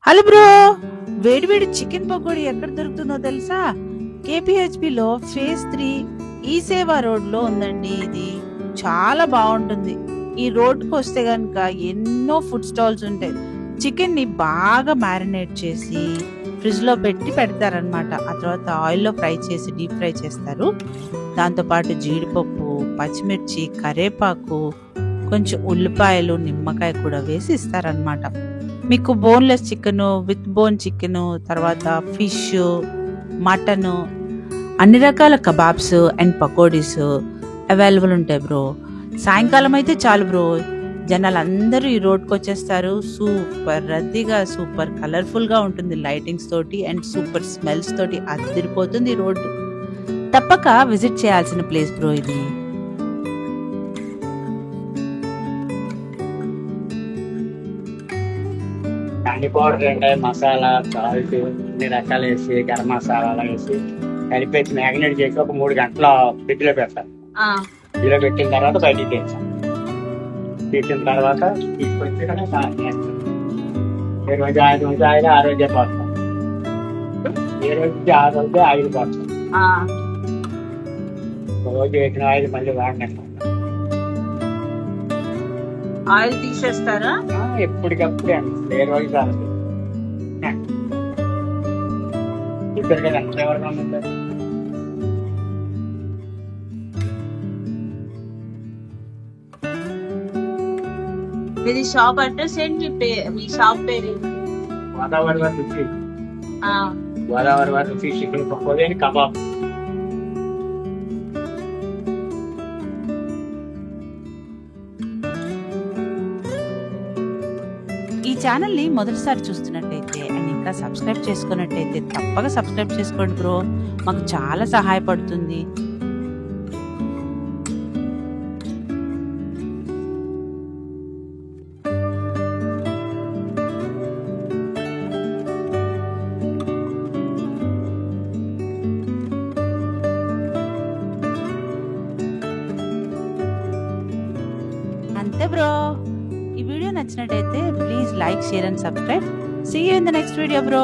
Hello bro, వేడివేడి chicken pakodi ఎక్కడ దొరుకుతుందో తెలుసా? కేపీహెచ్బిలో ఫేజ్ 3 ఈ సేవా రోడ్లో ఉందండి. ఇది చాలా బాగుంటుంది. ఈ రోడ్కి వస్తే కనుక ఎన్నో ఫుడ్ స్టాల్స్ ఉంటాయి. చికెన్ని బాగా మ్యారినేట్ చేసి ఫ్రిడ్జ్లో పెట్టి పెడతారనమాట. ఆ తర్వాత ఆయిల్లో ఫ్రై చేసి డీప్ ఫ్రై చేస్తారు. దాంతోపాటు జీడిపప్పు, పచ్చిమిర్చి, కరేపాకు, కొంచెం ఉల్లిపాయలు, నిమ్మకాయ కూడా వేసి ఇస్తారనమాట. మీకు boneless chicken, with bone chicken, తర్వాత ఫిష్, మటను, అన్ని రకాల కబాబ్స్ అండ్ పకోడీస్ అవైలబుల్ ఉంటాయి బ్రో. సాయంకాలం అయితే చాలు బ్రో, జనాలు అందరూ ఈ రోడ్కి వచ్చేస్తారు. సూపర్ రద్దీగా, సూపర్ కలర్ఫుల్గా ఉంటుంది లైటింగ్స్ తోటి అండ్ సూపర్ స్మెల్స్ తోటి అదిరిపోతుంది ఈ రోడ్డు. తప్పక విజిట్ చేయాల్సిన ప్లేస్ బ్రో ఇది. కంది పౌడర్ అంటే మసాలా, సాల్ట్, అన్ని రకాలు వేసి గరం మసాలా వేసి కలిపేసి మ్యాగ్నేట్ చేసి ఒక 3 గంటల ఫ్రిడ్జ్లో పెడతాను. ఫ్రిడ్జ్లో పెట్టిన తర్వాత బయటికి తెచ్చాను. తీసిన తర్వాత తీసుకొచ్చి కూడా ఏ రోజు 5 రోజు ఆయిల్, ఆ రోజే పోస్తాం. ఏ రోజుకి ఆ రోజే ఆయిల్ పోస్తాం. రోజు వేసిన ఆయిల్ మళ్ళీ వాడినాం. ఆయిల్ తీసేస్తారా? ఎప్పటికప్పుడే అండి, ఏ రోజు కాదు. ఇప్పుడు కదా ఎవరిగా ఉంటుంది. మీది షాప్ అడ్రస్ ఏంటి? మీ షాప్ పేరు? గోదావరి వారి రుచి. గోదావరి వారి రుచి చికెన్ పకోడీ అని కబాబ్. ఈ ఛానల్ని మొదటిసారి చూస్తున్నట్టయితే అండ్ ఇంకా సబ్స్క్రైబ్ చేసుకున్నట్టయితే తప్పక సబ్స్క్రైబ్ చేసుకోండి బ్రో, మాకు చాలా సహాయపడుతుంది. అంతే బ్రో, ఈ వీడియో నచ్చినట్టయితే please like, share and subscribe. See you in the next video bro.